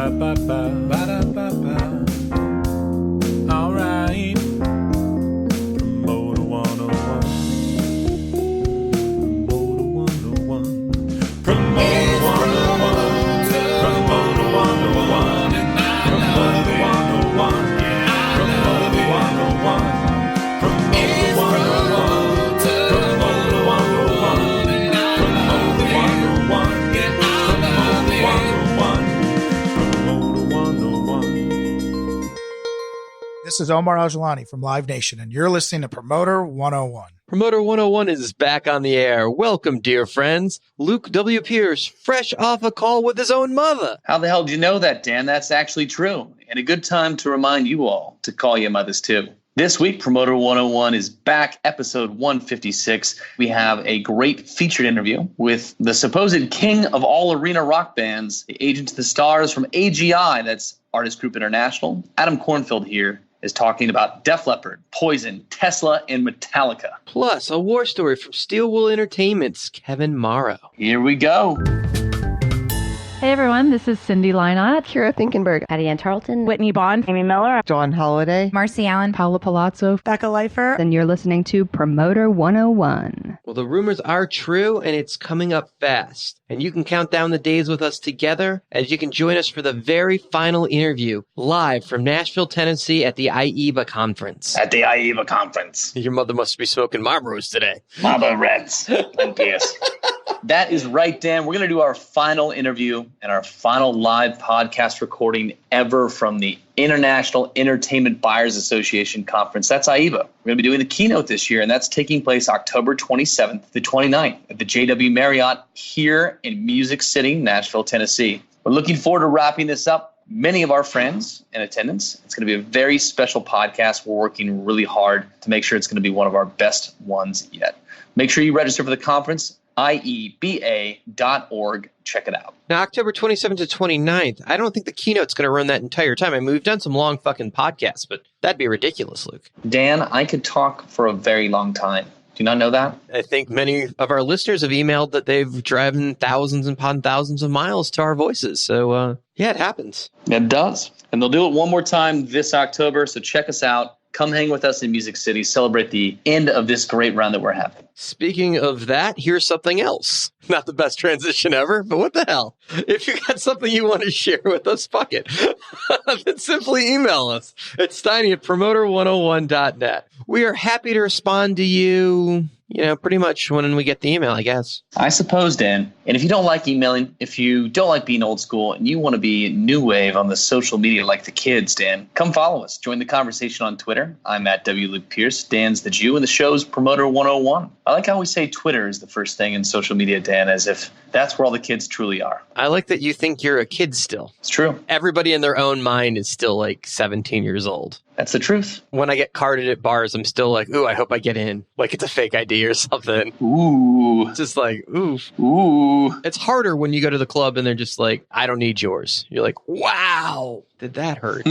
Ba-da-ba-ba-ba, ba-da-ba-ba. All right. Promoter 101. Promoter 101. Promoter 101. Promoter 101. And Promoter 101. Promoter 101. Promoter 101. Promoter 101. Promoter 101. This is Omar Al-Jilani from Live Nation, and you're listening to Promoter 101. Promoter 101 is back on the air. Welcome, dear friends. Luke W. Pierce, fresh off a call with his own mother. How the hell do you know that, Dan? That's actually true. And a good time to remind you all to call your mothers, too. This week, Promoter 101 is back, episode 156. We have a great featured interview with the supposed king of all arena rock bands, the Agent to the Stars from AGI, that's Artist Group International. Adam Kornfeld here is talking about Def Leppard, Poison, Tesla, and Metallica. Plus, a war story from Steelwool Entertainment's Kevin Morrow. Here we go. Hey everyone, this is Cindy Leinott, Kira Finkenberg, Patty Ann Tarleton, Whitney Bond, Amy Miller, Dawn Holiday, Marcy Allen, Paula Palazzo, Becca Leifer, and you're listening to Promoter 101. Well, the rumors are true, and it's coming up fast. And you can count down the days with us together as you can join us for the very final interview, live from Nashville, Tennessee at the IEBA conference. At the IEBA conference. Your mother must be smoking Marlboros today. Mama Reds and Pierce. That is right, Dan. We're going to do our final interview and our final live podcast recording ever from the International Entertainment Buyers Association Conference. That's IEBA. We're going to be doing the keynote this year, and that's taking place October 27th to 29th at the JW Marriott here in Music City, Nashville, Tennessee. We're looking forward to wrapping this up. Many of our friends in attendance. It's going to be a very special podcast. We're working really hard to make sure it's going to be one of our best ones yet. Make sure you register for the conference. IEBA.org. Check it out. Now, October 27th to 29th, I don't think the keynote's going to run that entire time. I mean, we've done some long fucking podcasts, but that'd be ridiculous, Luke. Dan, I could talk for a very long time. Do you not know that? I think many of our listeners have emailed that they've driven thousands upon thousands of miles to our voices. So, yeah, it happens. It does. And they'll do it one more time this October, so check us out. Come hang with us in Music City. Celebrate the end of this great run that we're having. Speaking of that, here's something else. Not the best transition ever, but what the hell? If you got something you want to share with us, fuck it. Then simply email us at steiny@promoter101.net. We are happy to respond to you, pretty much when we get the email, I guess. I suppose, Dan. And if you don't like emailing, if you don't like being old school, and you want to be new wave on the social media like the kids, Dan, come follow us. Join the conversation on Twitter. I'm at W. Luke Pierce. Dan's the Jew, and the show's Promoter 101. I like how we say Twitter is the first thing in social media, Dan, as if that's where all the kids truly are. I like that you think you're a kid still. It's true. Everybody in their own mind is still like 17 years old. That's the truth. When I get carded at bars, I'm still like, ooh, I hope I get in. Like it's a fake ID or something. Ooh. It's just like, oof. Ooh. It's harder when you go to the club and they're just like, I don't need yours. You're like, wow, did that hurt?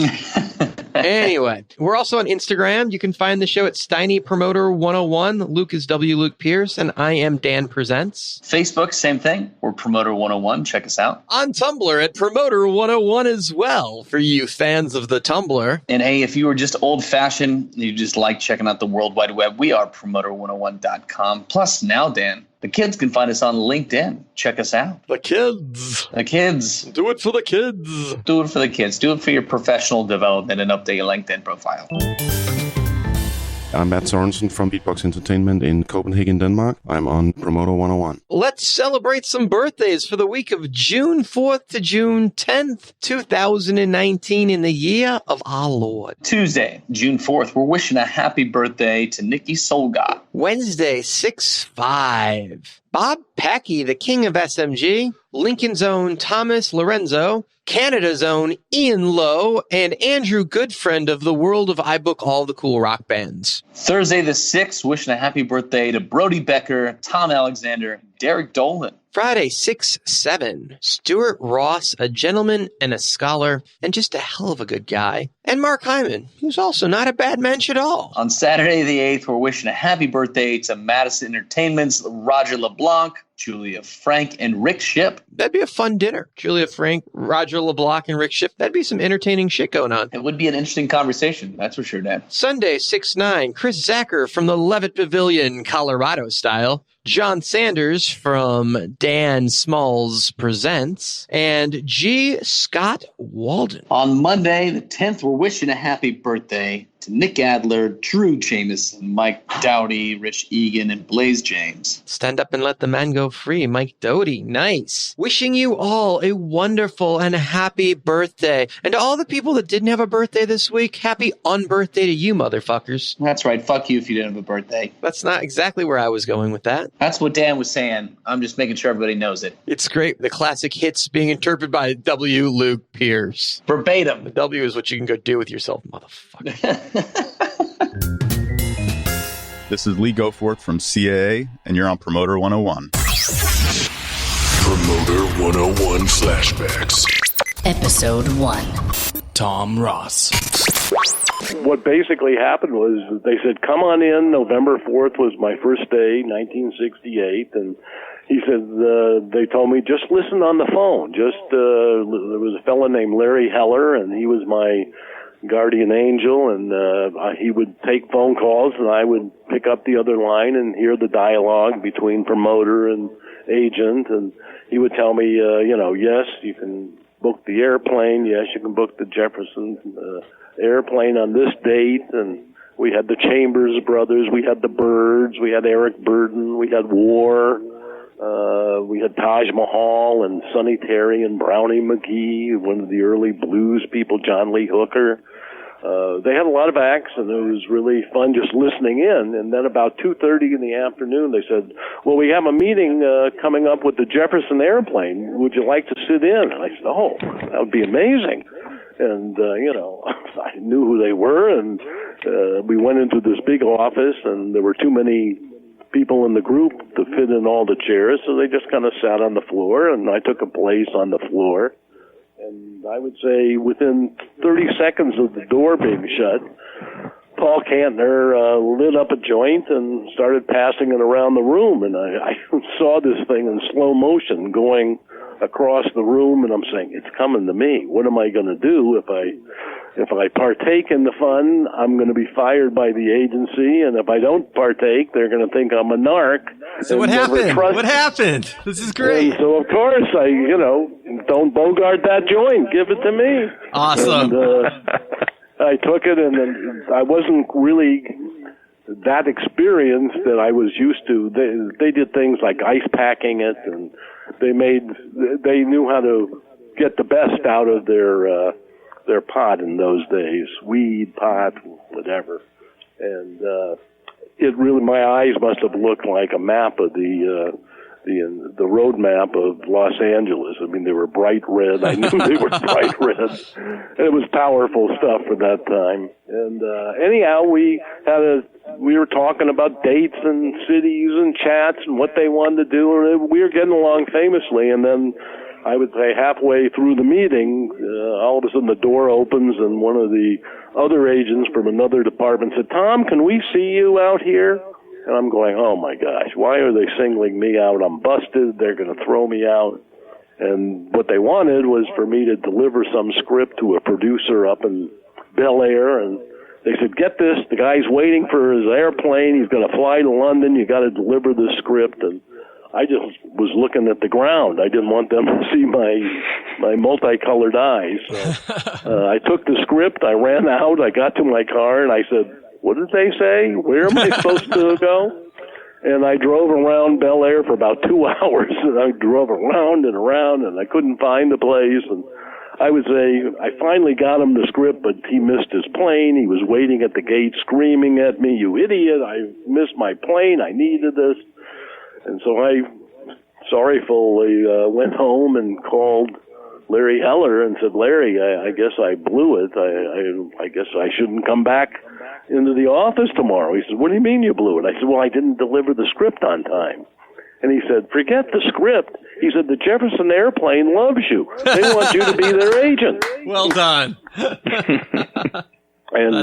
Anyway, we're also on Instagram. You can find the show at Steiny Promoter 101. Luke is W. Luke Pierce, and I am Dan Presents. Facebook, same thing. We're Promoter 101. Check us out. On Tumblr at Promoter 101 as well, for you fans of the Tumblr. And hey, if you were just old-fashioned, you just like checking out the World Wide Web, we are Promoter101.com. Plus, now, Dan, the kids can find us on LinkedIn. Check us out. The kids. The kids. Do it for the kids. Do it for the kids. Do it for your professional development and update your LinkedIn profile. I'm Matt Sorensen from Beatbox Entertainment in Copenhagen, Denmark. I'm on Promoter 101. Let's celebrate some birthdays for the week of June 4th to June 10th, 2019 in the year of our Lord. Tuesday, June 4th, we're wishing a happy birthday to Nikki Solga. Wednesday, 6/5. Bob Packy, the king of SMG, Lincoln's own Thomas Lorenzo, Canada's own Ian Lowe, and Andrew Goodfriend of the world of I Book All the Cool Rock Bands. Thursday the 6th, wishing a happy birthday to Brody Becker, Tom Alexander, Derek Dolan. Friday, 6/7, Stuart Ross, a gentleman and a scholar, and just a hell of a good guy. And Mark Hyman, who's also not a bad mensch at all. On Saturday the 8th, we're wishing a happy birthday to Madison Entertainment's Roger LeBlanc, Julia Frank, and Rick Shipp. That'd be a fun dinner. Julia Frank, Roger LeBlanc, and Rick Shipp. That'd be some entertaining shit going on. It would be an interesting conversation. That's for sure, Dan. Sunday, 6/9, Chris Zacher from the Levitt Pavilion, Colorado style. John Sanders from Dan Smalls Presents, and G. Scott Walden. On Monday, the 10th, we're wishing a happy birthday to Nick Adler, Drew Jamison, Mike Dowdy, Rich Egan, and Blaze James. Stand up and let the man go free. Mike Doty. Nice. Wishing you all a wonderful and happy birthday. And to all the people that didn't have a birthday this week, happy unbirthday to you, motherfuckers. That's right. Fuck you if you didn't have a birthday. That's not exactly where I was going with that. That's what Dan was saying. I'm just making sure everybody knows it. It's great. The classic hits being interpreted by W. Luke Pierce. Verbatim. The W is what you can go do with yourself, motherfucker. This is Lee Goforth from CAA, and you're on Promoter 101. Promoter 101 Flashbacks. Episode 1. Tom Ross. What basically happened was they said, come on in. November 4th was my first day, 1968. And he said, they told me, just listen on the phone. There was a fellow named Larry Heller, and he was my guardian angel, and he would take phone calls, and I would pick up the other line and hear the dialogue between promoter and agent, and he would tell me, yes, you can book the airplane, yes, you can book the Jefferson airplane on this date, and we had the Chambers brothers, we had the Byrds, we had Eric Burden, we had War, we had Taj Mahal and Sonny Terry and Brownie McGee, one of the early blues people, John Lee Hooker. They had a lot of acts, and it was really fun just listening in. And then about 2:30 in the afternoon, they said, well, we have a meeting coming up with the Jefferson airplane. Would you like to sit in? And I said, oh, that would be amazing. And, I knew who they were, and we went into this big office, and there were too many people in the group to fit in all the chairs, so they just kind of sat on the floor, and I took a place on the floor. And I would say within 30 seconds of the door being shut, Paul Kantner lit up a joint and started passing it around the room, and I saw this thing in slow motion going across the room, and I'm saying, it's coming to me. What am I going to do if I partake in the fun? I'm going to be fired by the agency, and if I don't partake, they're going to think I'm a narc. So what happened? What happened? This is great. And so of course I, don't bogart that joint. Give it to me. Awesome. And, I took it, and I wasn't really that experienced that I was used to. They did things like ice packing it, and they knew how to get the best out of their pot in those days, weed, pot, whatever. And it really, my eyes must have looked like a map of the road map of Los Angeles. I mean, they were bright red. I knew they were bright red. It was powerful stuff for that time. And anyhow, we were talking about dates and cities and chats and what they wanted to do, and we were getting along famously. And then I would say halfway through the meeting, all of a sudden the door opens, and one of the other agents from another department said, Tom, can we see you out here? And I'm going, oh my gosh, why are they singling me out? I'm busted. They're going to throw me out. And what they wanted was for me to deliver some script to a producer up in Bel Air. And they said, get this, the guy's waiting for his airplane. He's going to fly to London. You got to deliver this script. And I just was looking at the ground. I didn't want them to see my multicolored eyes. So, I took the script. I ran out. I got to my car, and I said, what did they say? Where am I supposed to go? And I drove around Bel Air for about 2 hours, and I drove around and around, and I couldn't find the place. And I would say I finally got him the script, but he missed his plane. He was waiting at the gate screaming at me, you idiot, I missed my plane, I needed this. And so I sorrowfully went home and called Larry Heller and said, Larry, I guess I blew it. I guess I shouldn't come back into the office tomorrow. He said, what do you mean you blew it? I said, well, I didn't deliver the script on time. And he said, forget the script. He said, the Jefferson airplane loves you. They want you to be their agent. Well done. And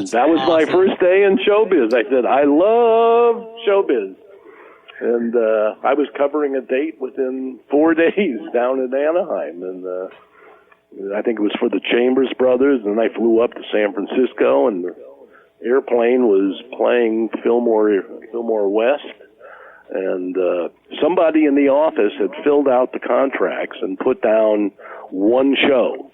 that was awesome. My first day in showbiz. I said, I love showbiz. And I was covering a date within 4 days down in Anaheim, and I think it was for the Chambers Brothers, and I flew up to San Francisco, and the airplane was playing Fillmore West, and somebody in the office had filled out the contracts and put down one show.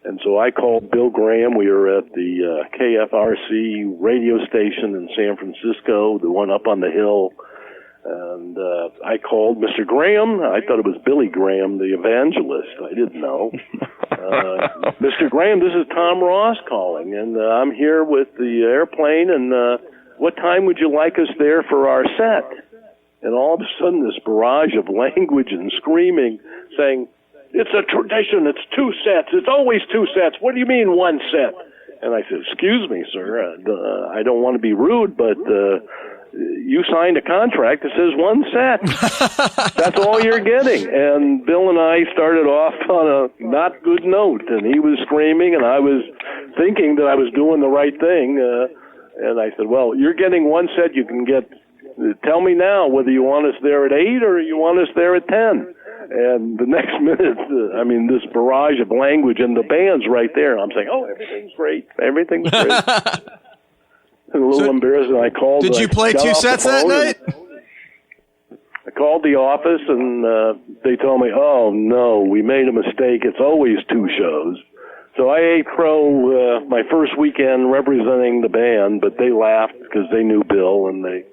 And so I called Bill Graham. We were at the KFRC radio station in San Francisco, the one up on the hill. And I called Mr. Graham. I thought it was Billy Graham, the evangelist. I didn't know. Mr. Graham, this is Tom Ross calling, and I'm here with the airplane, and what time would you like us there for our set? And all of a sudden, this barrage of language and screaming saying, it's a tradition, it's 2 sets, it's always 2 sets, what do you mean 1 set? And I said, excuse me, sir, I don't want to be rude, but you signed a contract that says 1 set. That's all you're getting. And Bill and I started off on a not good note, and he was screaming, and I was thinking that I was doing the right thing. And I said, well, you're getting 1 set. You can get, tell me now whether you want us there at 8 or you want us there at 10. And the next minute, this barrage of language, and the band's right there. And I'm saying, oh, everything's great. Everything's great. A little embarrassed, and I called. Did you play 2 sets that night? I called the office, and they told me, oh, no, we made a mistake. It's always 2 shows. So I ate crow my first weekend representing the band, but they laughed because they knew Bill, and they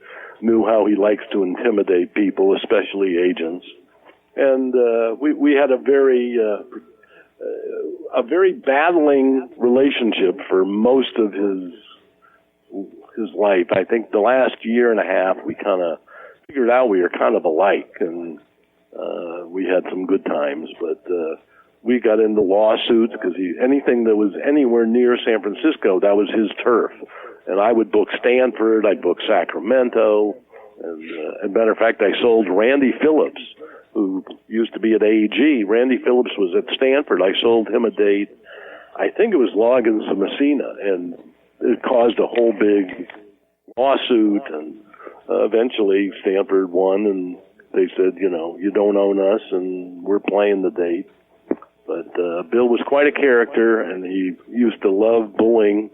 knew how he likes to intimidate people, especially agents. And we had a very battling relationship for most of his life. I think the last year and a half we kind of figured out we were kind of alike, and we had some good times, but we got into lawsuits because anything that was anywhere near San Francisco, that was his turf. And I would book Stanford, I'd book Sacramento, and as a matter of fact, I sold Randy Phillips, who used to be at AEG. Randy Phillips was at Stanford. I sold him a date. I think it was Loggins to Messina, and it caused a whole big lawsuit, and eventually Stanford won, and they said, you don't own us, and we're playing the date. But Bill was quite a character, and he used to love bullying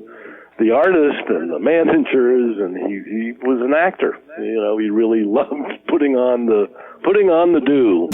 the artist and the managers, and he was an actor. He really loved putting on the do.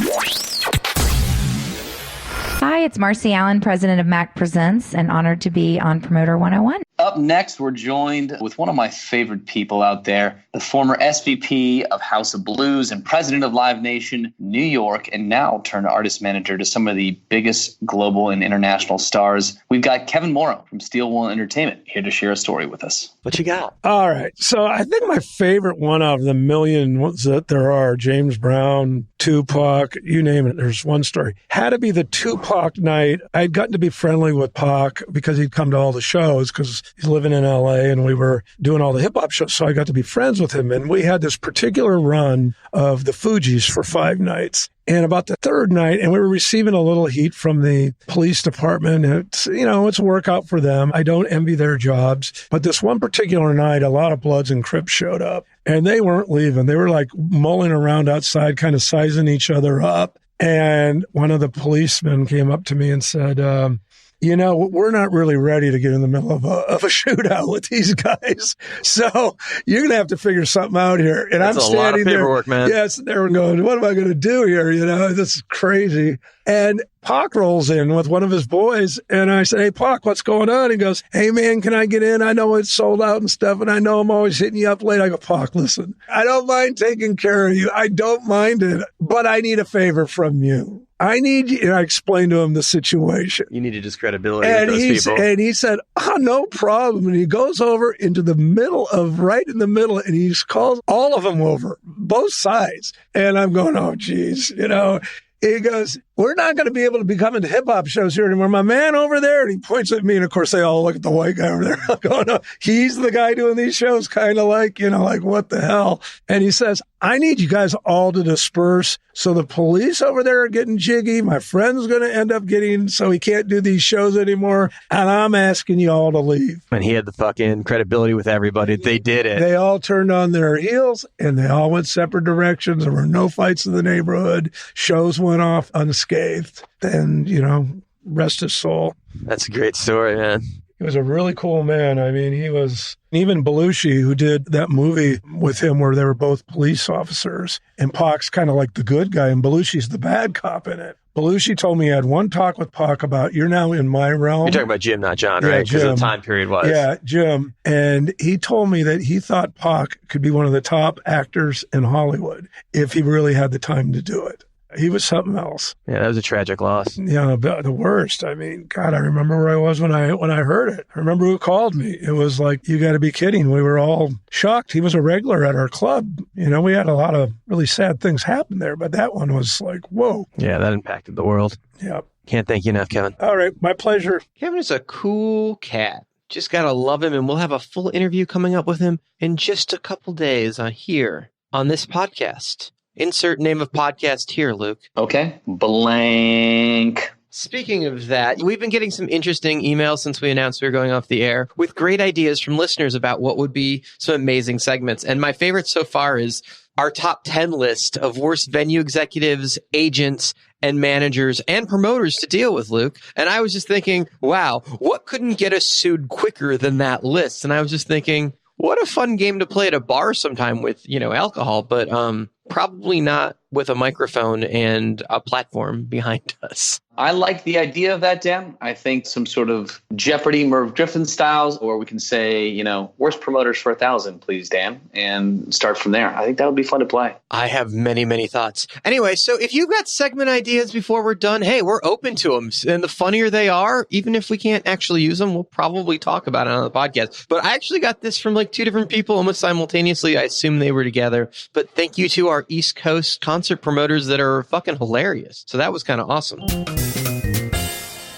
Hi, it's Marcy Allen, president of Mac Presents, and honored to be on Promoter 101. Up next, we're joined with one of my favorite people out there, the former SVP of House of Blues and president of Live Nation New York, and now turned artist manager to some of the biggest global and international stars. We've got Kevin Morrow from Steel Wool Entertainment here to share a story with us. What you got? All right. So I think my favorite one of the million ones that there are, James Brown, Tupac, you name it, there's one story, had to be the Tupac night. I'd gotten to be friendly with Pac because he'd come to all the shows because he's living in LA and we were doing all the hip hop shows. So I got to be friends with him. And we had this particular run of the Fugees for 5 nights. And about the 3rd night, and we were receiving a little heat from the police department. It's, it's a workout for them. I don't envy their jobs. But this one particular night, a lot of Bloods and Crips showed up, and they weren't leaving. They were like mulling around outside, kind of sizing each other up. And one of the policemen came up to me and said, we're not really ready to get in the middle of a shootout with these guys. So you're going to have to figure something out here. And That's I'm standing a lot of paperwork, there. man. Yes, they were going, what am I going to do here? This is crazy. And Pac rolls in with one of his boys, and I said, hey, Pac, what's going on? He goes, hey, man, can I get in? I know it's sold out and stuff, and I know I'm always hitting you up late. I go, Pac, listen, I don't mind taking care of you. I don't mind it, but I need a favor from you. I need you. And I explained to him the situation. You need to just credibility with those people. And he said, no problem. And he goes over into the middle right in the middle, and he calls all of them over, both sides. And I'm going, oh, geez, He goes, we're not going to be able to be coming to hip-hop shows here anymore. My man over there, and he points at me, and of course they all look at the white guy over there. Like, oh no, he's the guy doing these shows, kind of like, like, what the hell? And he says, I need you guys all to disperse. So the police over there are getting jiggy. My friend's going to end up so he can't do these shows anymore. And I'm asking you all to leave. And he had the fucking credibility with everybody. They did it. They all turned on their heels and they all went separate directions. There were no fights in the neighborhood. Shows went off unscathed. Then, rest his soul. That's a great story, man. He was a really cool man. I mean, he was, even Belushi, who did that movie with him where they were both police officers, and Pac's kind of like the good guy, and Belushi's the bad cop in it. Belushi told me he had one talk with Pac about, you're now in my realm. You're talking about Jim, not John, right? Because the time period was. Yeah, Jim. And he told me that he thought Pac could be one of the top actors in Hollywood if he really had the time to do it. He was something else. Yeah, that was a tragic loss. Yeah, the worst. I mean, God, I remember where I was when I heard it. I remember who called me. It was like, you got to be kidding. We were all shocked. He was a regular at our club. We had a lot of really sad things happen there, but that one was like, whoa. Yeah, that impacted the world. Yeah. Can't thank you enough, Kevin. All right, my pleasure. Kevin is a cool cat. Just got to love him, and we'll have a full interview coming up with him in just a couple days here on this podcast. Insert name of podcast here, Luke. Okay. Blank. Speaking of that, we've been getting some interesting emails since we announced we were going off the air with great ideas from listeners about what would be some amazing segments. And my favorite so far is our top 10 list of worst venue executives, agents, and managers and promoters to deal with, Luke. And I was just thinking, wow, what couldn't get us sued quicker than that list? And I was just thinking, what a fun game to play at a bar sometime with, alcohol, but probably not with a microphone and a platform behind us. I like the idea of that, Dan. I think some sort of Jeopardy, Merv Griffin styles, or we can say, worst promoters for 1,000, please, Dan, and start from there. I think that would be fun to play. I have many, many thoughts. Anyway, so if you've got segment ideas before we're done, hey, we're open to them. And the funnier they are, even if we can't actually use them, we'll probably talk about it on the podcast. But I actually got this from like two different people almost simultaneously. I assume they were together. But thank you to our East Coast concert promoters that are fucking hilarious. So that was kind of awesome.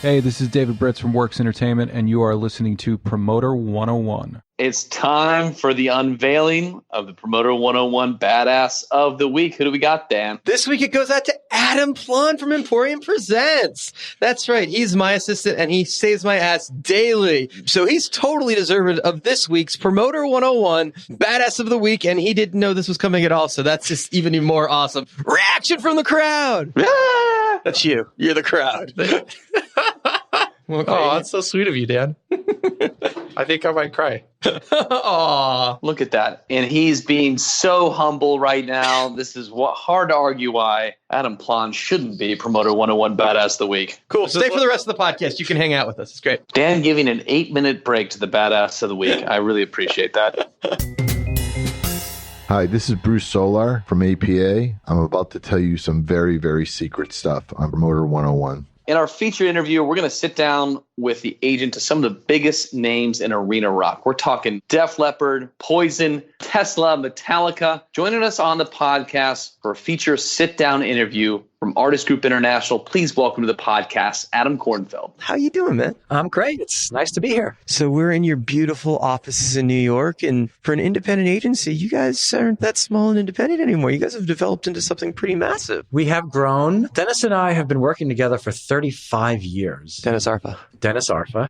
Hey, this is David Britz from Works Entertainment, and you are listening to Promoter 101. It's time for the unveiling of the Promoter 101 Badass of the Week. Who do we got, Dan? This week it goes out to Adam Plon from Emporium Presents. That's right. He's my assistant, and he saves my ass daily. So he's totally deserving of this week's Promoter 101 Badass of the Week, and he didn't know this was coming at all, so that's just even more awesome. Reaction from the crowd! That's you. You're the crowd. Oh, that's so sweet of you, Dan. I think I might cry. Aw, look at that. And he's being so humble right now. This is hard to argue why Adam Plon shouldn't be Promoter 101 Badass of the Week. Cool. Stay for the rest of the podcast. You can hang out with us. It's great. Dan giving an 8-minute break to the Badass of the Week. I really appreciate that. Hi, this is Bruce Solar from APA. I'm about to tell you some very, very secret stuff on Promoter 101. In our featured interview, we're going to sit down with the agent to some of the biggest names in arena rock. We're talking Def Leppard, Poison, Tesla, Metallica. Joining us on the podcast for a feature sit-down interview from Artist Group International. Please welcome to the podcast, Adam Kornfeld. How you doing, man? I'm great. It's nice to be here. So we're in your beautiful offices in New York, and for an independent agency, you guys aren't that small and independent anymore. You guys have developed into something pretty massive. We have grown. Dennis and I have been working together for 35 years. Dennis Arfa.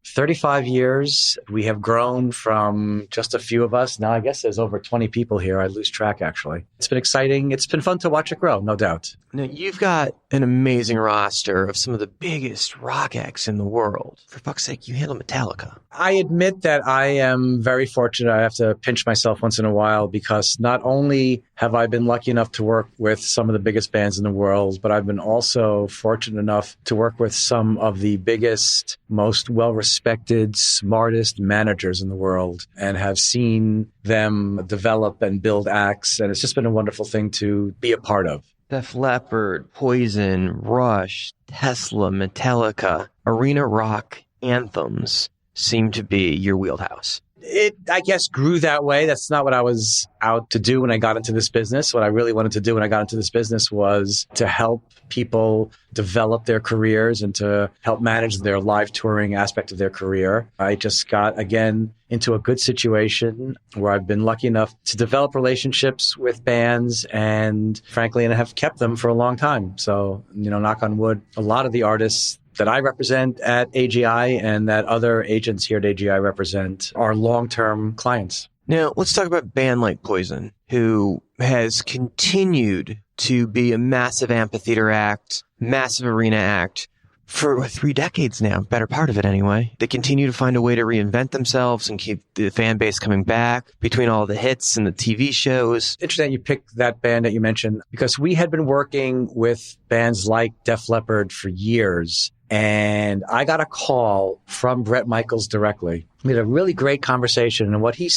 35 years. We have grown from just a few of us. Now I guess there's over 20 people here. I lose track, actually. It's been exciting. It's been fun to watch it grow, no doubt. Now, you've got an amazing roster of some of the biggest rock acts in the world. For fuck's sake, you handle Metallica. I admit that I am very fortunate. I have to pinch myself once in a while because not only have I been lucky enough to work with some of the biggest bands in the world, but I've been also fortunate enough to work with some of the biggest, most well-respected, smartest managers in the world and have seen them develop and build acts. And it's just been a wonderful thing to be a part of. Def Leppard, Poison, Rush, Tesla, Metallica, arena rock anthems seem to be your wheelhouse. It, I guess, grew that way. That's not what I was out to do when I got into this business. What I really wanted to do when I got into this business was to help people develop their careers and to help manage their live touring aspect of their career. I just got, again, into a good situation where I've been lucky enough to develop relationships with bands and, frankly, and have kept them for a long time. So, knock on wood, a lot of the artists that I represent at AGI and that other agents here at AGI represent are long-term clients. Now, let's talk about a band like Poison, who has continued to be a massive amphitheater act, massive arena act for 3 decades now, better part of it anyway. They continue to find a way to reinvent themselves and keep the fan base coming back between all the hits and the TV shows. Interesting you picked that band that you mentioned, because we had been working with bands like Def Leppard for years. And I got a call from Bret Michaels directly. We had a really great conversation. And what he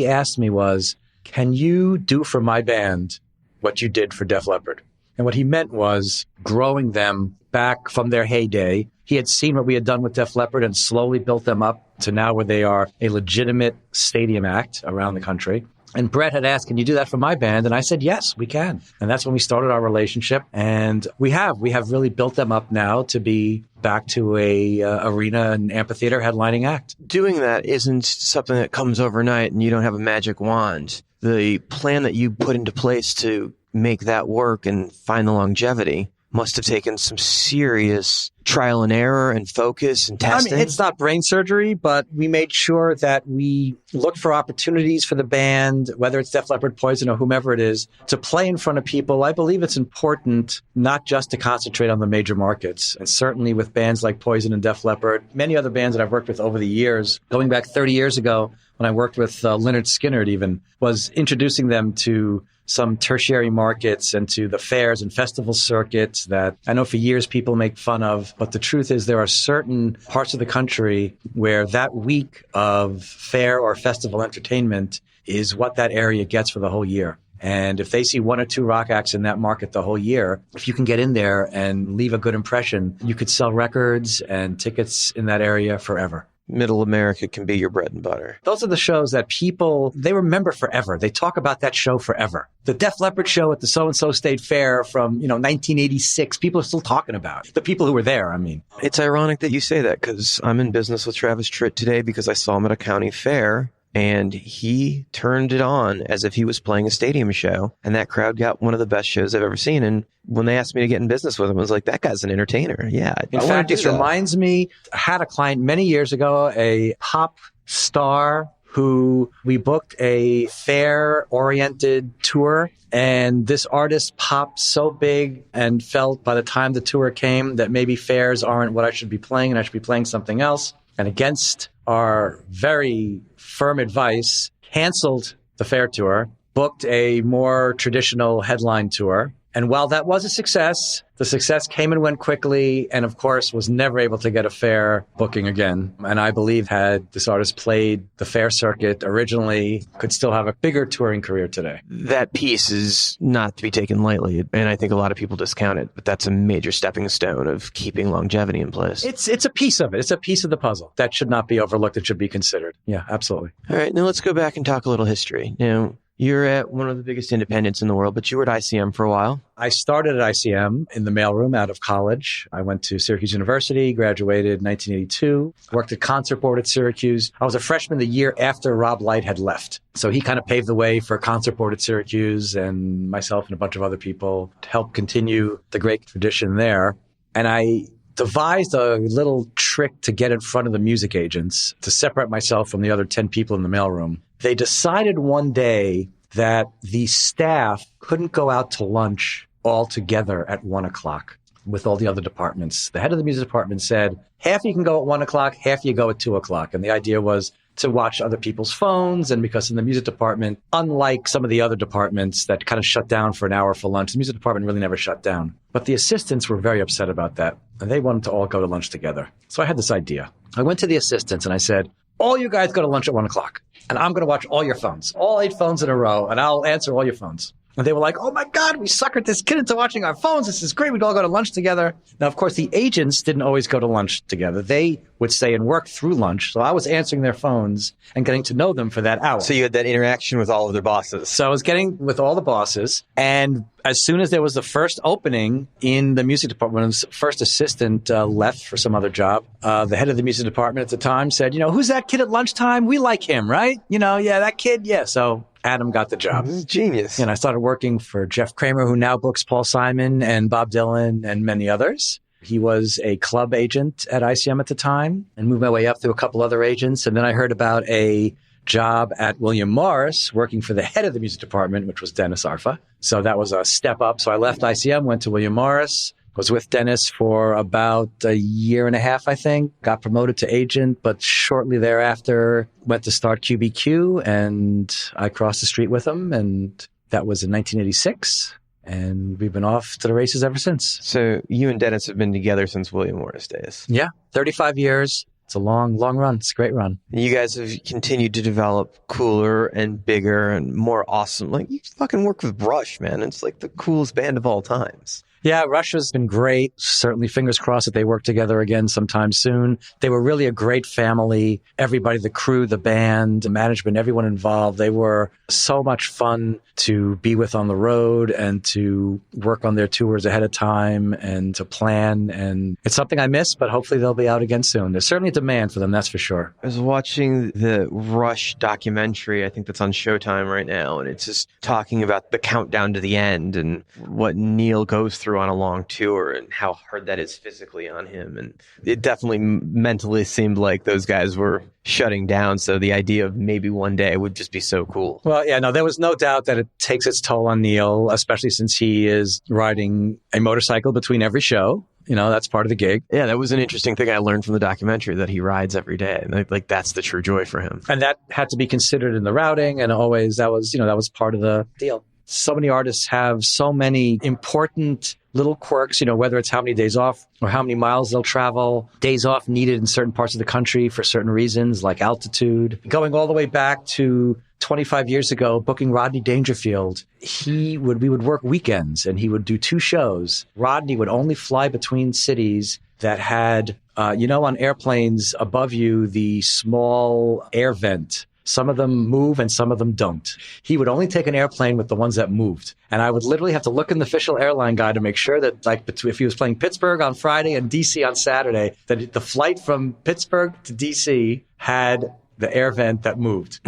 asked me was, can you do for my band what you did for Def Leppard? And what he meant was growing them back from their heyday. He had seen what we had done with Def Leppard and slowly built them up to now where they are a legitimate stadium act around the country. And Bret had asked, can you do that for my band? And I said, yes, we can. And that's when we started our relationship. And we have really built them up now to be back to a arena and amphitheater headlining act. Doing that isn't something that comes overnight and you don't have a magic wand. The plan that you put into place to make that work and find the longevity must have taken some serious trial and error and focus and testing. I mean, it's not brain surgery, but we made sure that we looked for opportunities for the band, whether it's Def Leppard, Poison, or whomever it is, to play in front of people. I believe it's important not just to concentrate on the major markets. And certainly with bands like Poison and Def Leppard, many other bands that I've worked with over the years, going back 30 years ago when I worked with Lynyrd Skynyrd even, was introducing them to some tertiary markets and to the fairs and festival circuits that I know for years people make fun of. But the truth is there are certain parts of the country where that week of fair or festival entertainment is what that area gets for the whole year. And if they see 1 or 2 rock acts in that market the whole year, if you can get in there and leave a good impression, you could sell records and tickets in that area forever. Middle America can be your bread and butter. Those are the shows that people, they remember forever. They talk about that show forever. The Def Leppard show at the So-and-so State Fair from, 1986, people are still talking about it. The people who were there, I mean. It's ironic that you say that because I'm in business with Travis Tritt today because I saw him at a county fair and he turned it on as if he was playing a stadium show. And that crowd got one of the best shows I've ever seen. And when they asked me to get in business with him, I was like, that guy's an entertainer. Yeah. In fact, this reminds me, I had a client many years ago, a pop star who we booked a fair-oriented tour. And this artist popped so big and felt by the time the tour came that maybe fairs aren't what I should be playing and I should be playing something else. And against our very firm advice, canceled the fair tour, booked a more traditional headline tour. And while that was a success, the success came and went quickly and, of course, was never able to get a fair booking again. And I believe had this artist played the fair circuit originally, could still have a bigger touring career today. That piece is not to be taken lightly. And I think a lot of people discount it, but that's a major stepping stone of keeping longevity in place. It's a piece of it. It's a piece of the puzzle that should not be overlooked. It should be considered. Yeah, absolutely. All right. Now let's go back and talk a little history. Now, you're at one of the biggest independents in the world, but you were at ICM for a while. I started at ICM in the mailroom out of college. I went to Syracuse University, graduated in 1982, worked at Concert Board at Syracuse. I was a freshman the year after Rob Light had left. So he kind of paved the way for Concert Board at Syracuse and myself and a bunch of other people to help continue the great tradition there. And I devised a little trick to get in front of the music agents to separate myself from the other 10 people in the mailroom. They decided one day that the staff couldn't go out to lunch all together at 1:00 with all the other departments. The head of the music department said, half you can go at 1:00, half you go at 2:00. And the idea was to watch other people's phones. And because in the music department, unlike some of the other departments that kind of shut down for an hour for lunch, the music department really never shut down. But the assistants were very upset about that. And they wanted to all go to lunch together. So I had this idea. I went to the assistants and I said, all you guys go to lunch at 1:00. And I'm going to watch all your phones, all 8 phones in a row, and I'll answer all your phones. And they were like, oh my God, we suckered this kid into watching our phones. This is great. We'd all go to lunch together. Now, of course, the agents didn't always go to lunch together. They would stay and work through lunch. So I was answering their phones and getting to know them for that hour. So you had that interaction with all of their bosses. So I was getting with all the bosses. And as soon as there was the first opening in the music department, when the first assistant left for some other job, the head of the music department at the time said, who's that kid at lunchtime? We like him, right? Yeah, that kid. Yeah. So Adam got the job. This is genius. And I started working for Jeff Kramer, who now books Paul Simon and Bob Dylan and many others. He was a club agent at ICM at the time and moved my way up through a couple other agents. And then I heard about a job at William Morris working for the head of the music department, which was Dennis Arfa. So that was a step up. So I left ICM, went to William Morris, was with Dennis for about a year and a half, I think, got promoted to agent, but shortly thereafter went to start QBQ, and I crossed the street with him, and that was in 1986. And we've been off to the races ever since. So you and Dennis have been together since William Morris days. Yeah, 35 years. It's a long, long run. It's a great run. You guys have continued to develop cooler and bigger and more awesome. Like, you fucking work with Rush, man. It's like the coolest band of all times. Yeah, Rush has been great. Certainly fingers crossed that they work together again sometime soon. They were really a great family. Everybody, the crew, the band, the management, everyone involved. They were so much fun to be with on the road and to work on their tours ahead of time and to plan. And it's something I miss, but hopefully they'll be out again soon. There's certainly a demand for them, that's for sure. I was watching the Rush documentary, I think that's on Showtime right now, and it's just talking about the countdown to the end and what Neil goes through on a long tour and how hard that is physically on him. And it definitely mentally seemed like those guys were shutting down. So the idea of maybe one day would just be so cool. Well, yeah, no, there was no doubt that it takes its toll on Neil, especially since he is riding a motorcycle between every show. That's part of the gig. Yeah, that was an interesting thing I learned from the documentary, that he rides every day. And like that's the true joy for him. And that had to be considered in the routing. And always that was part of the deal. So many artists have so many important little quirks, whether it's how many days off or how many miles they'll travel, days off needed in certain parts of the country for certain reasons like altitude. Going all the way back to 25 years ago, booking Rodney Dangerfield, we would work weekends and he would do 2 shows. Rodney would only fly between cities that had, on airplanes above you, the small air vent. Some of them move and some of them don't. He would only take an airplane with the ones that moved. And I would literally have to look in the official airline guide to make sure that, if he was playing Pittsburgh on Friday and DC on Saturday, that the flight from Pittsburgh to DC had the air vent that moved.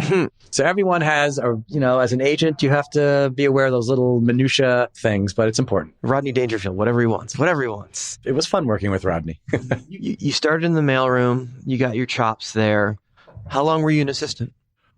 So everyone has, as an agent, you have to be aware of those little minutia things, but it's important. Rodney Dangerfield, whatever he wants. It was fun working with Rodney. You started in the mailroom. You got your chops there. How long were you an assistant?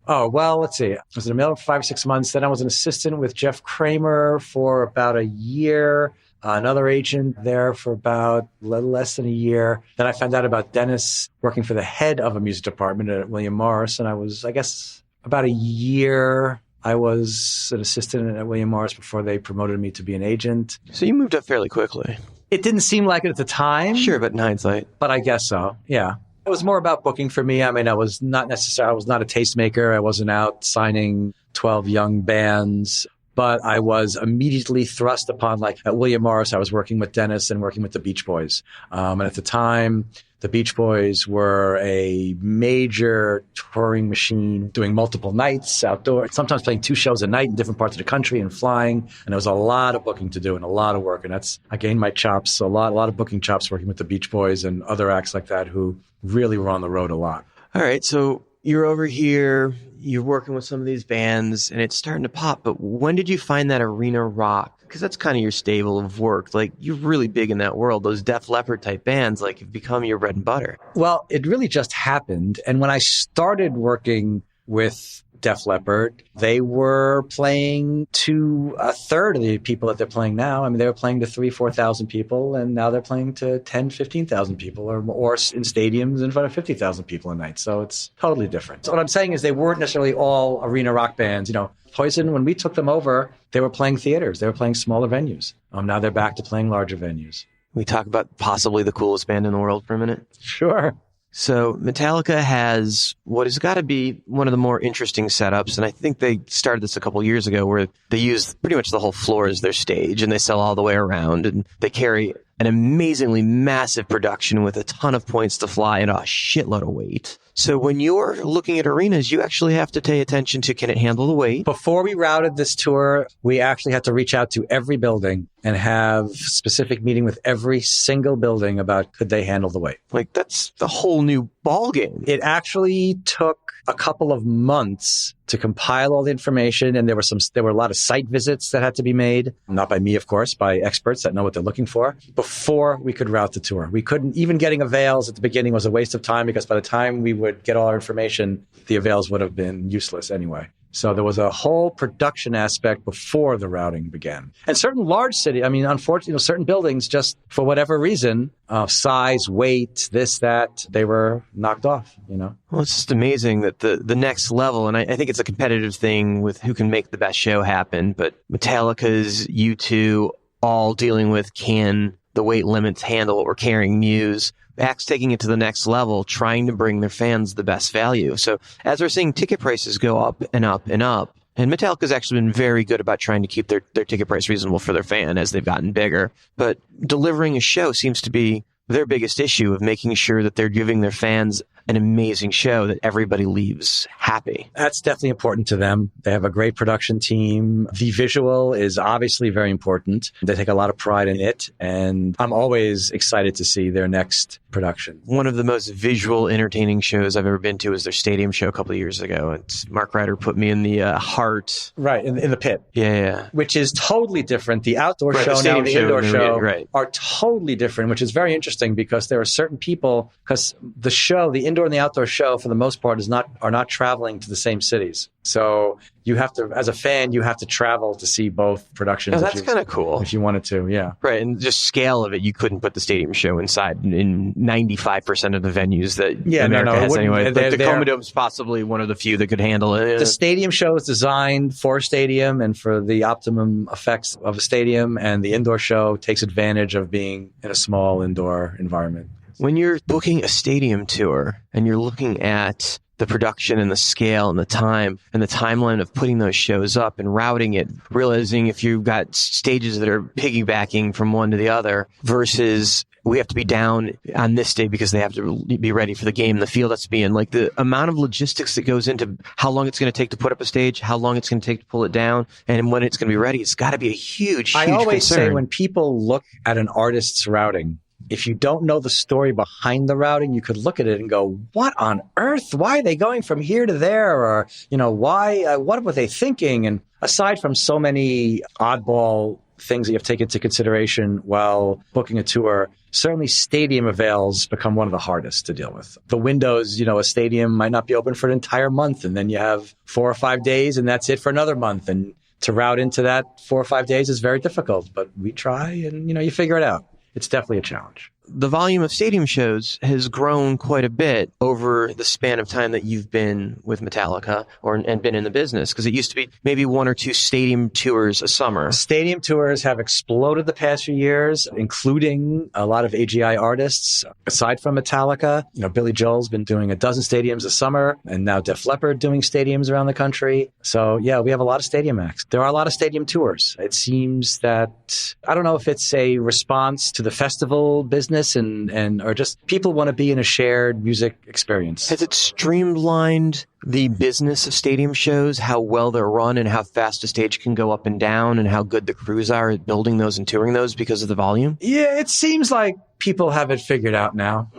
Oh, well, let's see. I was in the mail for 5 or 6 months. Then I was an assistant with Jeff Kramer for about a year. Another agent there for about a little less than a year. Then I found out about Dennis working for the head of a music department at William Morris. And I was, I guess, about a year. I was an assistant at William Morris before they promoted me to be an agent. So you moved up fairly quickly. It didn't seem like it at the time. Sure, but in hindsight. But I guess so, yeah. It was more about booking for me. I mean, I was not a tastemaker. I wasn't out signing 12 young bands, but I was immediately thrust upon, at William Morris, I was working with Dennis and working with the Beach Boys. And at the time, the Beach Boys were a major touring machine, doing multiple nights outdoors, sometimes playing 2 shows a night in different parts of the country and flying. And there was a lot of booking to do and a lot of work. And I gained my chops, a lot of booking chops working with the Beach Boys and other acts like that who really were on the road a lot. All right. So you're over here, you're working with some of these bands and it's starting to pop. But when did you find that arena rock? Because that's kind of your stable of work. You're really big in that world. Those Def Leppard type bands, have become your bread and butter. Well, it really just happened. And when I started working with Def Leppard, they were playing to a third of the people that they're playing now. I mean, they were playing to 3,000-4,000 people, and now they're playing to 10,000-15,000 people, or in stadiums in front of 50,000 people a night. So it's totally different. So what I'm saying is they weren't necessarily all arena rock bands. Poison, when we took them over, they were playing theaters. They were playing smaller venues. Now they're back to playing larger venues. We talk about possibly the coolest band in the world for a minute? Sure. So Metallica has what has got to be one of the more interesting setups. And I think they started this a couple years ago where they use pretty much the whole floor as their stage and they sell all the way around and they carry an amazingly massive production with a ton of points to fly and a shitload of weight. So when you're looking at arenas, you actually have to pay attention to, can it handle the weight? Before we routed this tour, we actually had to reach out to every building and have specific meeting with every single building about could they handle the weight. Like, that's the whole new ball game. It actually took a couple of months to compile all the information, and there were a lot of site visits that had to be made, not by me, of course, by experts that know what they're looking for, before we could route the tour. We couldn't, even getting avails at the beginning was a waste of time because by the time we would get all our information, the avails would have been useless anyway. So there was a whole production aspect before the routing began. And certain large cities, I mean, unfortunately, certain buildings, just for whatever reason, size, weight, this, that, they were knocked off, Well, it's just amazing that the next level, and I think it's a competitive thing with who can make the best show happen, but Metallica's U2 all dealing with can the weight limits handle what we're carrying Muse. Axe taking it to the next level, trying to bring their fans the best value. So as we're seeing ticket prices go up and up and up, and Metallica's actually been very good about trying to keep their ticket price reasonable for their fan as they've gotten bigger. But delivering a show seems to be their biggest issue of making sure that they're giving their fans an amazing show that everybody leaves happy. That's definitely important to them. They have a great production team. The visual is obviously very important. They take a lot of pride in it, and I'm always excited to see their next production. One of the most visual, entertaining shows I've ever been to was their stadium show a couple of years ago. It's Mark Ryder put me in the heart. Right, in the pit. Yeah. Which is totally different. The outdoor show now and the indoor show are totally different, which is very interesting because there are certain people, because the indoor and the outdoor show, for the most part, are not traveling to the same cities. So you have to, as a fan, you have to travel to see both productions. Oh, that's kind of cool. If you wanted to, yeah. Right, and just scale of it, you couldn't put the stadium show inside in 95% of the venues that America has anyway. The Coma Dome's possibly one of the few that could handle it. The stadium show is designed for a stadium and for the optimum effects of a stadium, and the indoor show takes advantage of being in a small indoor environment. When you're booking a stadium tour and you're looking at the production and the scale and the time and the timeline of putting those shows up and routing it, realizing if you've got stages that are piggybacking from one to the other versus we have to be down on this day because they have to be ready for the game, the field has to be in, like the amount of logistics that goes into how long it's going to take to put up a stage, how long it's going to take to pull it down, and when it's going to be ready, it's got to be a huge I always concern. say when people look at an artist's routing, if you don't know the story behind the routing, you could look at it and go, what on earth? Why are they going from here to there? Or, why, what were they thinking? And aside from so many oddball things that you have to take into consideration while booking a tour, certainly stadium avails become one of the hardest to deal with. The windows, a stadium might not be open for an entire month, and then you have 4 or 5 days, and that's it for another month. And to route into that 4 or 5 days is very difficult, but we try and, you figure it out. It's definitely a challenge. The volume of stadium shows has grown quite a bit over the span of time that you've been with Metallica and been in the business, because it used to be maybe 1 or 2 stadium tours a summer. Stadium tours have exploded the past few years, including a lot of AGI artists. Aside from Metallica, Billy Joel's been doing a dozen stadiums a summer, and now Def Leppard doing stadiums around the country. So yeah, we have a lot of stadium acts. There are a lot of stadium tours. It seems that, I don't know if it's a response to the festival business or just people want to be in a shared music experience. Has it streamlined the business of stadium shows, how well they're run and how fast a stage can go up and down and how good the crews are at building those and touring those because of the volume? Yeah, it seems like people have it figured out now.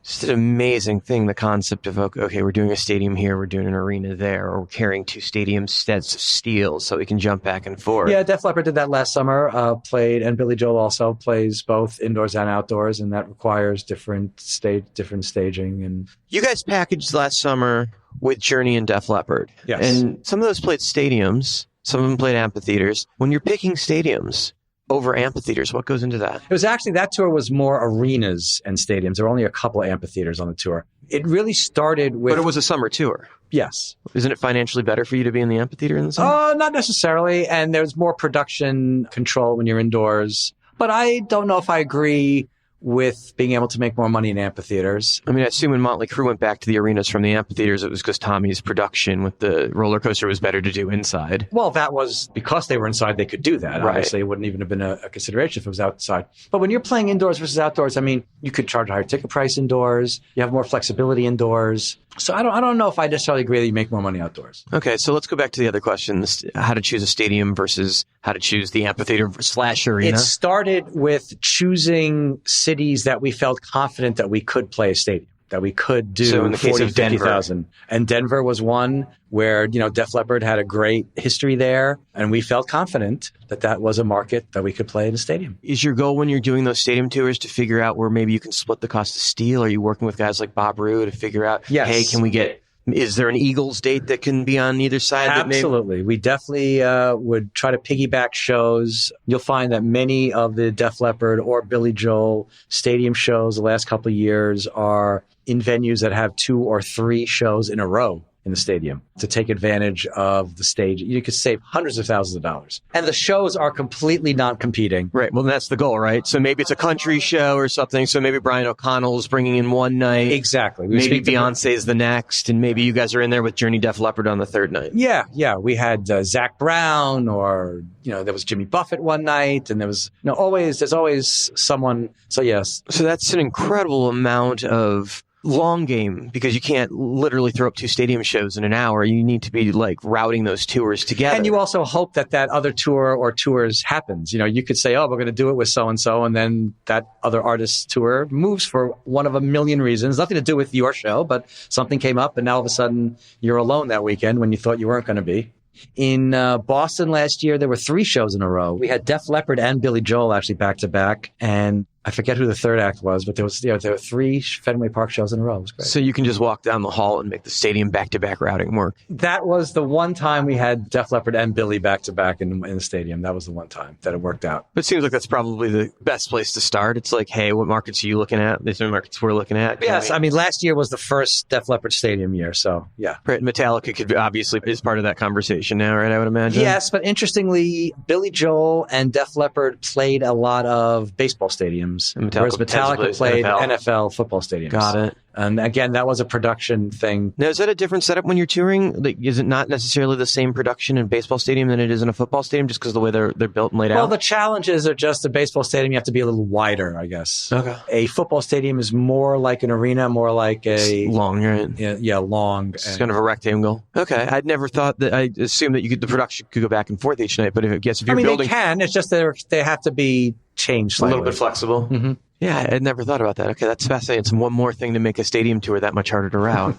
It's an amazing thing, the concept of, okay, we're doing a stadium here, we're doing an arena there, or we're carrying 2 stadium sets of steel so we can jump back and forth. Yeah, Def Leppard did that last summer, and Billy Joel also plays both indoors and outdoors, and that requires different staging. And you guys packaged last summer with Journey and Def Leppard. Yes. And some of those played stadiums, some of them played amphitheaters. When you're picking stadiums over amphitheaters, what goes into that? It was actually, that tour was more arenas and stadiums. There were only a couple of amphitheaters on the tour. It really started with... But it was a summer tour. Yes. Isn't it financially better for you to be in the amphitheater in the summer? Not necessarily. And there's more production control when you're indoors. But I don't know if I agree with being able to make more money in amphitheaters. I mean, I assume when Motley Crue went back to the arenas from the amphitheaters, it was because Tommy's production with the roller coaster was better to do inside. Well, that was because they were inside, they could do that. Right. Obviously, it wouldn't even have been a consideration if it was outside. But when you're playing indoors versus outdoors, I mean, you could charge a higher ticket price indoors. You have more flexibility indoors. So I don't know if I necessarily agree that you make more money outdoors. Okay, so let's go back to the other questions. How to choose a stadium versus how to choose the amphitheater / arena. It started with choosing cities that we felt confident that we could play a stadium, that we could do. So in the case 40, of Denver. 50,000. And Denver was one where, Def Leppard had a great history there, and we felt confident that that was a market that we could play in a stadium. Is your goal when you're doing those stadium tours to figure out where maybe you can split the cost of steel? Are you working with guys like Bob Rue to figure out, Yes. hey, is there an Eagles date that can be on either side? Absolutely. We definitely would try to piggyback shows. You'll find that many of the Def Leppard or Billy Joel stadium shows the last couple of years are in venues that have 2 or 3 shows in a row in the stadium to take advantage of the stage. You could save hundreds of thousands of dollars. And the shows are completely non-competing. Right. Well, that's the goal, right? So maybe it's a country show or something. So maybe Brian O'Connell's bringing in one night. Exactly. Maybe Beyonce's the next. And maybe you guys are in there with Journey Def Leppard on the third night. Yeah. We had Zach Brown, or, there was Jimmy Buffett one night, and there was, there's always someone. So yes. So that's an incredible amount of long game, because you can't literally throw up 2 stadium shows in an hour. You need to be routing those tours together. And you also hope that other tour or tours happens. You could say, we're going to do it with so-and-so, and then that other artist's tour moves for one of a million reasons. Nothing to do with your show, but something came up, and now all of a sudden you're alone that weekend when you thought you weren't going to be. In Boston last year, there were 3 shows in a row. We had Def Leppard and Billy Joel actually back to back, and I forget who the third act was, but there were 3 Fenway Park shows in a row. It was great. So you can just walk down the hall and make the stadium back-to-back routing work. That was the one time we had Def Leppard and Billy back-to-back in the stadium. That was the one time that it worked out. But it seems like that's probably the best place to start. It's like, hey, what markets are you looking at? These are markets we're looking at. Yes, I mean, last year was the first Def Leppard stadium year, so yeah. Right, Metallica could be, obviously is part of that conversation now, right, I would imagine? Yes, but interestingly, Billy Joel and Def Leppard played a lot of baseball stadiums, whereas Metallica played NFL football stadiums. Got it. And again, that was a production thing. Now, is that a different setup when you're touring? Is it not necessarily the same production in a baseball stadium than it is in a football stadium, just because of the way they're built and laid out? Well, the challenges are just a baseball stadium. You have to be a little wider, I guess. Okay. A football stadium is more like an arena, more like a long, right? Yeah, long. It's kind of a rectangle. Okay, I'd never thought that. I assumed that the production could go back and forth each night. But if you're building, they can. It's just they have to be changed slightly. A little bit flexible. Mm-hmm. Yeah, I'd never thought about that. Okay, that's fascinating. It's one more thing to make a stadium tour that much harder to route.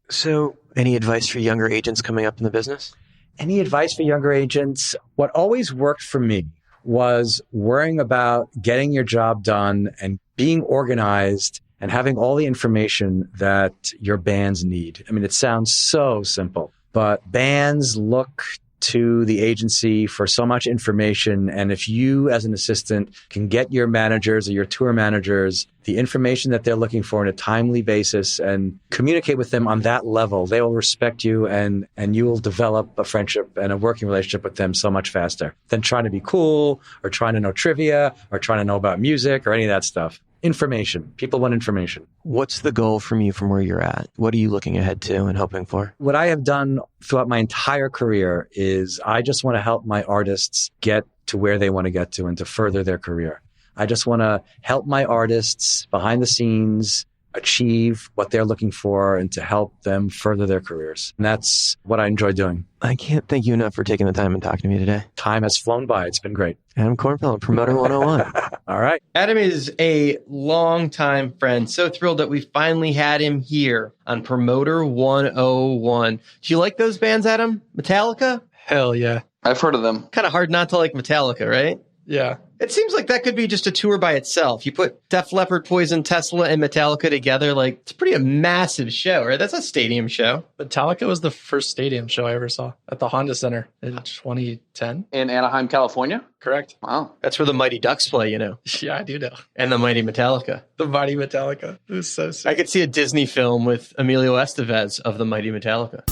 So, any advice for younger agents coming up in the business? Any advice for younger agents? What always worked for me was worrying about getting your job done and being organized and having all the information that your bands need. I mean, it sounds so simple, but bands look to the agency for so much information. And if you, as an assistant, can get your managers or your tour managers the information that they're looking for on a timely basis and communicate with them on that level, they will respect you and you will develop a friendship and a working relationship with them so much faster than trying to be cool or trying to know trivia or trying to know about music or any of that stuff. Information. People want information. What's the goal from you from where you're at? What are you looking ahead to and hoping for? What I have done throughout my entire career is I just want to help my artists get to where they want to get to and to further their career. I just want to help my artists behind the scenes achieve what they're looking for and to help them further their careers. And that's what I enjoy doing. I can't thank you enough for taking the time and talking to me today. Time has flown by. It's been great. Adam Kornfeld, Promoter 101. All right. Adam is a longtime friend. So thrilled that we finally had him here on Promoter 101. Do you like those bands, Adam? Metallica? Hell yeah. I've heard of them. Kind of hard not to like Metallica, right? Yeah. It seems like that could be just a tour by itself. You put Def Leppard, Poison, Tesla, and Metallica together. Like, it's pretty a massive show, right? That's a stadium show. Metallica was the first stadium show I ever saw at the Honda Center in 2010. In Anaheim, California? Correct. Wow. That's where the Mighty Ducks play, you know. Yeah, I do know. And the Mighty Metallica. The Mighty Metallica. It was so sick. I could see a Disney film with Emilio Estevez of the Mighty Metallica.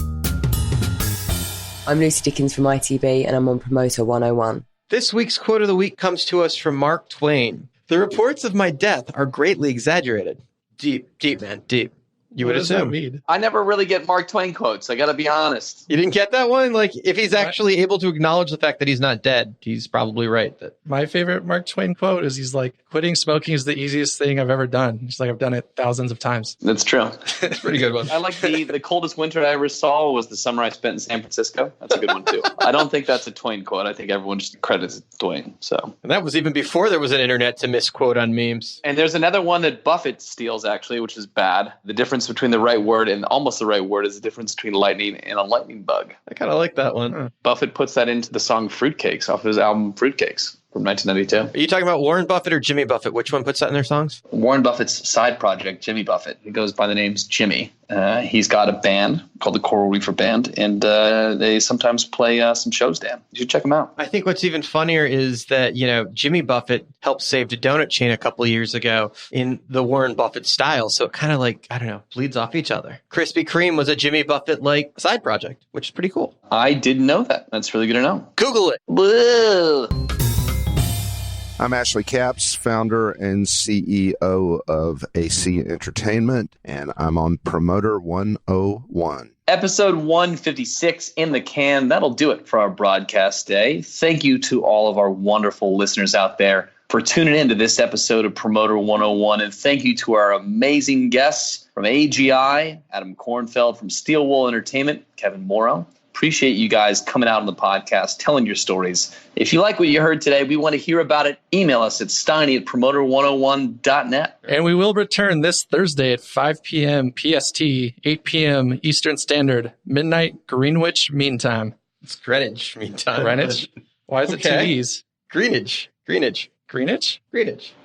I'm Lucy Dickens from ITB and I'm on Promoter 101. This week's quote of the week comes to us from Mark Twain. The reports of my death are greatly exaggerated. Deep, man, deep. You would assume. I never really get Mark Twain quotes. I got to be honest. You didn't get that one? Like, if he's actually able to acknowledge the fact that he's not dead, he's probably right. That My favorite Mark Twain quote is he's like, quitting smoking is the easiest thing I've ever done. He's like, I've done it thousands of times. That's true. It's a pretty good one. I like the coldest winter I ever saw was the summer I spent in San Francisco. That's a good one, too. I don't think that's a Twain quote. I think everyone just credits Twain. So, and that was even before there was an internet to misquote on memes. And there's another one that Buffett steals, actually, which is bad. The difference between the right word and almost the right word is the difference between lightning and a lightning bug. I kind of like that one. Buffett puts that into the song Fruitcakes off of his album Fruitcakes from 1992. Are you talking about Warren Buffett or Jimmy Buffett? Which one puts that in their songs? Warren Buffett's side project, Jimmy Buffett. He goes by the names Jimmy. He's got a band called the Coral Reefer Band, and they sometimes play some shows, Dan. You should check them out. I think what's even funnier is that, Jimmy Buffett helped save the donut chain a couple of years ago in the Warren Buffett style. So it kind of bleeds off each other. Krispy Kreme was a Jimmy Buffett side project, which is pretty cool. I didn't know that. That's really good to know. Google it. Whoa. I'm Ashley Capps, founder and CEO of AC Entertainment, and I'm on Promoter 101. Episode 156 in the can. That'll do it for our broadcast day. Thank you to all of our wonderful listeners out there for tuning in to this episode of Promoter 101. And thank you to our amazing guests from AGI, Adam Kornfeld, from Steel Wool Entertainment, Kevin Morrow. Appreciate you guys coming out on the podcast, telling your stories. If you like what you heard today, we want to hear about it. Email us at steiny@promoter101.net. And we will return this Thursday at 5 p.m. PST, 8 p.m. Eastern Standard, midnight Greenwich Mean Time. It's Greenwich Mean Time. Greenwich? Why is it two E's? Greenwich.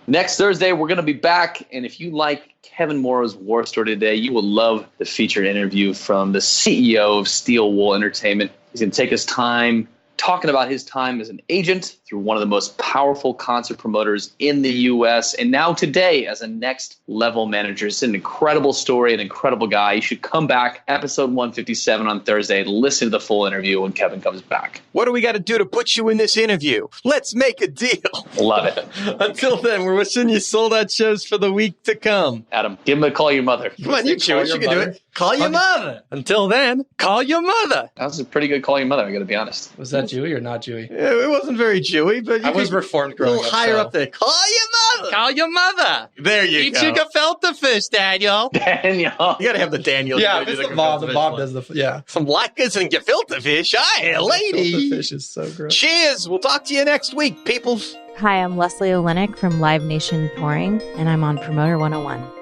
Next Thursday, we're going to be back. And if you like Kevin Morrow's war story today, you will love the featured interview from the CEO of Steel Wool Entertainment. He's going to take his time talking about his time as an agent through one of the most powerful concert promoters in the U.S. and now today as a next level manager. It's an incredible story, an incredible guy. You should come back, episode 157 on Thursday, and listen to the full interview when Kevin comes back. What do we got to do to put you in this interview? Let's make a deal. Love it. Until then, we're wishing you sold out shows for the week to come. Adam, give him a call your mother. Come on, you're Jewish. You can do it. Call your mother. Until then, call your mother. That was a pretty good call your mother, I got to be honest. Was that Jewy or not Jewy? Yeah, it wasn't very Jewy, but I was reformed growing up. A little higher up there. Call your mother. Call your mother. There you go. Eat your gefilte fish, Daniel. You got to have the Daniel. Yeah, it's the Bob. The Bob does the, yeah. Some latkes and gefilte fish. Aye, lady. Gefilte fish is so gross. Cheers. We'll talk to you next week, peoples. Hi, I'm Leslie Olenek from Live Nation Touring, and I'm on Promoter 101.